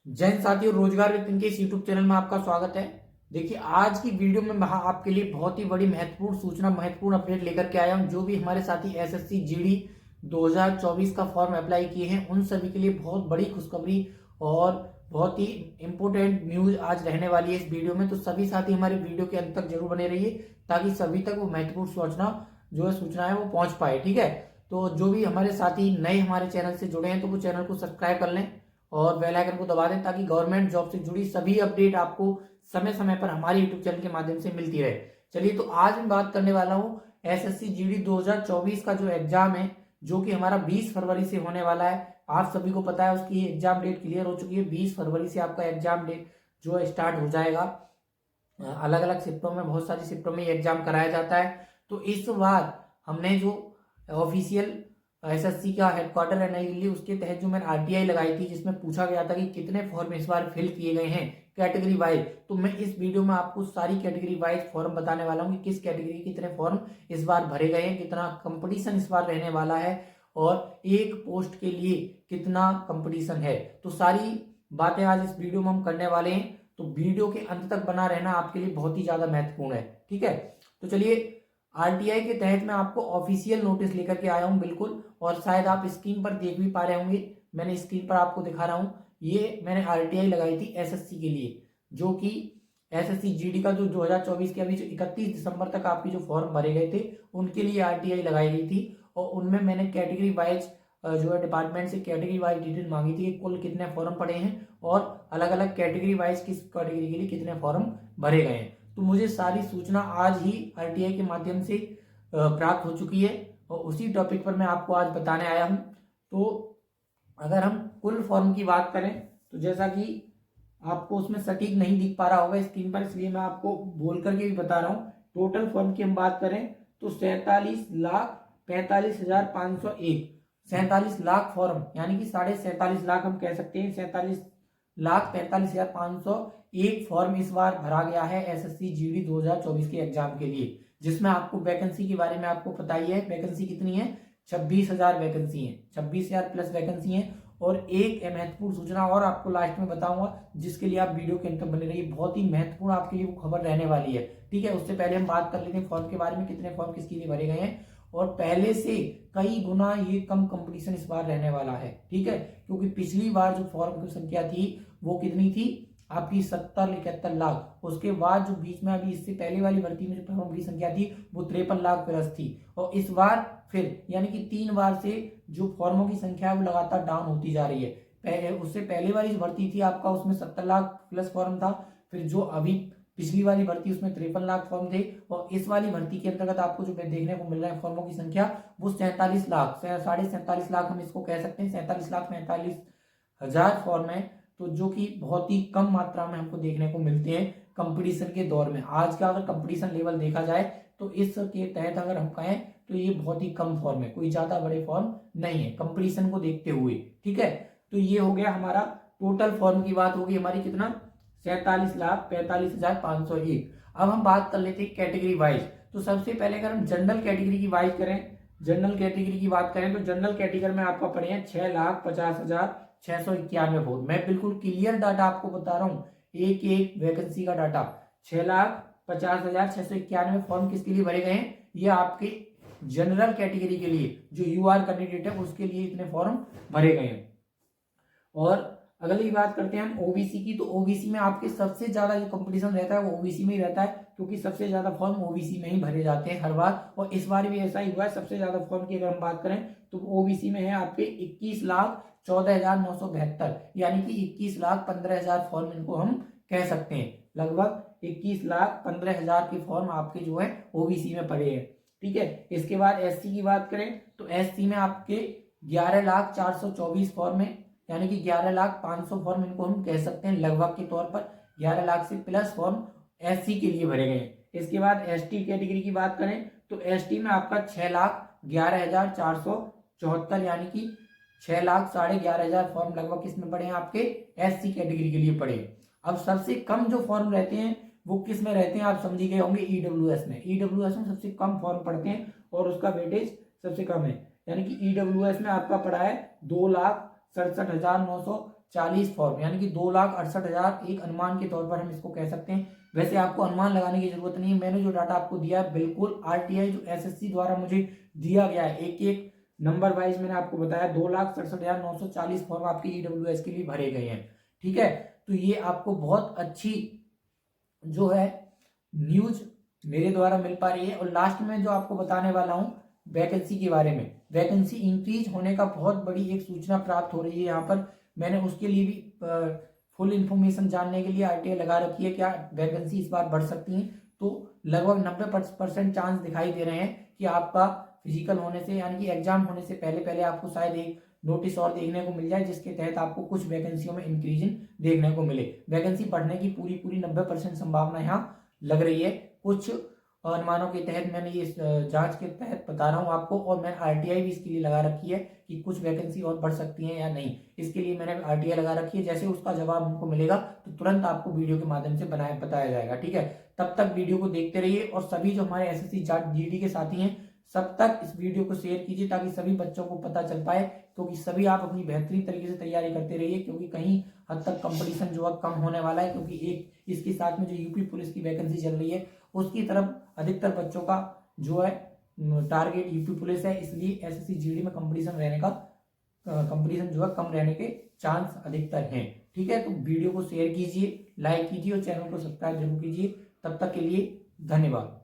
जय हिंद साथियों, रोजगार विपिन के इस यूट्यूब चैनल में आपका स्वागत है। देखिए, आज की वीडियो में मैं आपके लिए बहुत ही बड़ी महत्वपूर्ण सूचना, महत्वपूर्ण अपडेट लेकर के आया हूं। जो भी हमारे साथी एसएससी जीडी 2024 का फॉर्म अप्लाई किए हैं, उन सभी के लिए बहुत बड़ी खुशखबरी और बहुत ही इंपॉर्टेंट न्यूज आज रहने वाली है इस वीडियो में। तो सभी साथी हमारे वीडियो के अंत तक जरूर बने रहिए, ताकि सभी तक वो महत्वपूर्ण सूचना है वो पहुंच पाए। ठीक है, तो जो भी हमारे साथी नए हमारे चैनल से जुड़े हैं, तो वो चैनल को सब्सक्राइब कर लें और बेल आइकन को दबा दें, ताकि गवर्नमेंट जॉब से जुड़ी सभी अपडेट आपको समय समय पर हमारे यूट्यूब चैनल के माध्यम से मिलती रहे। चलिए, तो आज मैं बात करने वाला हूँ एसएससी जीडी 2024 का जो एग्जाम है, जो कि हमारा 20 फरवरी से होने वाला है। आप सभी को पता है उसकी एग्जाम डेट क्लियर हो चुकी है। 20 फरवरी से आपका एग्जाम डेट जो है स्टार्ट हो जाएगा। अलग अलग शिफ्टों में, बहुत सारी शिफ्टों में एग्जाम कराया जाता है। तो इस बार हमने जो ऑफिशियल एसएससी का हेडक्वार्टर है नई दिल्ली, उसके तहत जो मैंने आरटीआई लगाई थी, जिसमें पूछा गया था कि कितने फॉर्म इस बार फिल किए गए हैं कैटेगरी वाइज। तो मैं इस वीडियो में आपको सारी कैटेगरी वाइज फॉर्म बताने वाला हूँ कि किस कैटेगरी के कितने फॉर्म इस बार भरे गए हैं, कितना कंपटीशन इस बार रहने वाला है और एक पोस्ट के लिए कितना कंपटीशन है। तो सारी बातें आज इस वीडियो में हम करने वाले हैं। तो वीडियो के अंत तक बना रहना आपके लिए बहुत ही ज्यादा महत्वपूर्ण है। ठीक है, तो चलिए, आरटीआई के तहत मैं आपको ऑफिशियल नोटिस लेकर के आया हूं, बिल्कुल। और शायद आप स्क्रीन पर देख भी पा रहे होंगे, मैंने स्क्रीन पर आपको दिखा रहा हूं। ये मैंने आरटीआई लगाई थी एसएससी के लिए, जो कि एसएससी जीडी का जो 2024 के अभी जो 31 दिसंबर तक आपके जो फॉर्म भरे गए थे, उनके लिए आरटीआई लगाई गई थी। और उनमें मैंने कैटेगरी वाइज जो है डिपार्टमेंट से कैटेगरी वाइज डिटेल मांगी थी कि कुल कितने फॉर्म पड़े हैं और अलग अलग कैटेगरी वाइज किस कैटेगरी के लिए कितने फॉर्म भरे गए हैं। तो मुझे सारी सूचना आज ही आरटीआई के माध्यम से प्राप्त हो चुकी है और उसी टॉपिक पर मैं आपको आज बताने आया हूं। तो अगर हम कुल फॉर्म की बात करें, तो जैसा कि आपको उसमें सटीक नहीं दिख पा रहा होगा स्क्रीन पर, इसलिए मैं आपको बोल करके भी बता रहा हूँ। टोटल फॉर्म की हम बात करें तो 47,45,501, 47 लाख फॉर्म, यानी कि 47.5 लाख हम कह सकते हैं। 47,45,501 फॉर्म इस बार भरा गया है एसएससी जीडी 2024 के एग्जाम के लिए, जिसमें आपको वैकेंसी के बारे में आपको पता ही है। वैकेंसी कितनी है? 26,000 वैकेंसी है, 26,000 प्लस वैकेंसी है। और एक महत्वपूर्ण सूचना और आपको लास्ट में बताऊंगा, जिसके लिए आप वीडियो के अंत तक बने रहिए। बहुत ही महत्वपूर्ण आपके लिए वो खबर रहने वाली है। ठीक है, उससे पहले हम बात कर लेते हैं फॉर्म के बारे में, कितने फॉर्म किसके लिए भरे गए हैं। और पहले से कई गुना ये कम कंपटीशन इस बार रहने वाला है। ठीक है, क्योंकि पिछली बार जो फॉर्म की संख्या थी वो कितनी थी आपकी? 70-71 लाख। उसके बाद जो बीच में अभी इससे पहले वाली भर्ती में जो फॉर्म की संख्या थी वो 53 लाख प्लस थी। और इस बार फिर यानी कि 3 बार से जो फॉर्मों की संख्या है वो लगातार डाउन होती जा रही है। पहले उससे पहले वाली जो भर्ती थी आपका, उसमें 70 लाख प्लस फॉर्म था। फिर जो अभी पिछली वाली भर्ती, उसमें 53 लाख फॉर्म थे। और इस वाली भर्ती के अंतर्गत आपको जो देखने को मिल रहा है फॉर्मों की संख्या, वो 47 लाख, 47.5 लाख हम इसको कह सकते हैं। 47,45,000 फॉर्म है, तो जो कि बहुत ही कम मात्रा में हमको देखने को मिलते हैं कंपटीशन के दौर में। आज का अगर कंपटीशन लेवल देखा जाए तो इसके तहत अगर हम कहें तो ये बहुत ही कम फॉर्म है, कोई ज्यादा बड़े फॉर्म नहीं है कंपटीशन को देखते हुए। ठीक है, तो ये हो गया हमारा टोटल फॉर्म की बात होगी हमारी, कितना? 47,45,501। अब हम बात कर लेते हैं कैटेगरी वाइज। तो सबसे पहले अगर हम जनरल कैटेगरी की वाइज करें, जनरल कैटेगरी की बात करें, तो जनरल कैटेगरी में आपका पड़े हैं 6,50,691 वोट। मैं बिल्कुल क्लियर डाटा आपको बता रहा हूँ, एक एक वैकेंसी का डाटा। 6,50,691 फॉर्म किसके लिए भरे गए हैं? ये आपके जनरल कैटेगरी के लिए, जो यूआर कैंडिडेट है उसके लिए इतने फॉर्म भरे गए हैं। और अगली बात करते हैं हम ओबीसी की। तो ओबीसी में आपके सबसे ज्यादा जो कंपटीशन रहता है वो ओबीसी में ही रहता है, क्योंकि सबसे ज्यादा फॉर्म ओबीसी में ही भरे जाते हैं हर बार। और इस बार भी ऐसा ही हुआ है। सबसे ज्यादा फॉर्म की अगर हम बात करें तो ओबीसी में है आपके 21,14,972, यानी कि 21,15,000 फॉर्म इनको हम कह सकते हैं। लगभग 21,15,000 के फॉर्म आपके जो है ओबीसी में पड़े हैं। ठीक है, इसके बाद एससी की बात करें तो एससी में आपके 11,424 फॉर्म है, यानी कि 11,500,000 फॉर्म इनको हम कह सकते हैं लगभग के तौर पर। 11 लाख से प्लस फॉर्म एससी के लिए भरे गए हैं। इसके बाद एसटी कैटेगरी की बात करें तो एसटी में आपका 6,11,474, यानी कि 6,11,500 फॉर्म लगभग किसमें पड़े हैं? आपके एससी कैटेगरी के लिए पड़े। अब सबसे कम जो फॉर्म रहते हैं वो किस में रहते हैं? आप समझ गए होंगे, ईडब्ल्यूएस में। ईडब्ल्यूएस में सबसे कम फॉर्म पड़ते हैं और उसका वेटेज सबसे कम है, यानी कि ईडब्ल्यूएस में आपका पड़ा है 67,940 फॉर्म, यानी कि 2,68,000 एक अनुमान के तौर पर हम इसको कह सकते हैं। वैसे आपको अनुमान लगाने की जरूरत नहीं है, मैंने जो डाटा आपको दिया है बिल्कुल आरटीआई जो एसएससी द्वारा मुझे दिया गया है, एक एक नंबर वाइज मैंने आपको बताया, 2,67,940 फॉर्म आपके ईडब्ल्यूएस के लिए भरे गए हैं। ठीक है, तो ये आपको बहुत अच्छी जो है न्यूज मेरे द्वारा मिल पा रही है। और लास्ट में जो आपको बताने वाला हूं वैकेंसी के बारे में, वैकेंसी इंक्रीज होने का बहुत बड़ी एक सूचना प्राप्त हो रही है यहाँ पर। मैंने उसके लिए भी फुल इंफॉर्मेशन जानने के लिए आरटीआई लगा रखी है, क्या वैकेंसी इस बार बढ़ सकती है। तो लगभग 90% चांस दिखाई दे रहे हैं कि आपका फिजिकल होने से, यानी कि एग्जाम होने से पहले पहले आपको शायद एक नोटिस और देखने को मिल जाए, जिसके तहत आपको कुछ वैकेंसियों में इंक्रीजन देखने को मिले। वैकेंसी बढ़ने की पूरी पूरी 90% संभावना यहाँ लग रही है। कुछ अनुमानों के तहत मैंने ये जांच के तहत बता रहा हूँ आपको, और मैंने आरटीआई भी इसके लिए लगा रखी है कि कुछ वैकेंसी और बढ़ सकती है या नहीं, इसके लिए मैंने आरटीआई लगा रखी है। जैसे उसका जवाब हमको मिलेगा तो तुरंत आपको वीडियो के माध्यम से बताया जाएगा। ठीक है, तब तक वीडियो को देखते रहिए, और सभी जो हमारे एसएससी जीडी के साथी हैं सब तक इस वीडियो को शेयर कीजिए, ताकि सभी बच्चों को पता चल पाए, क्योंकि सभी आप अपनी बेहतरीन तरीके से तैयारी करते रहिए, क्योंकि कहीं हद तक कंपटीशन जो है कम होने वाला है। क्योंकि एक इसके साथ में जो यूपी पुलिस की वैकेंसी चल रही है उसकी तरफ अधिकतर बच्चों का जो है टारगेट यूपी पुलिस है, इसलिए एसएससी जीडी में कंपटीशन जो है कम रहने के चांस अधिकतर हैं। ठीक है, तो वीडियो को शेयर कीजिए, लाइक कीजिए और चैनल को सब्सक्राइब जरूर कीजिए। तब तक के लिए धन्यवाद।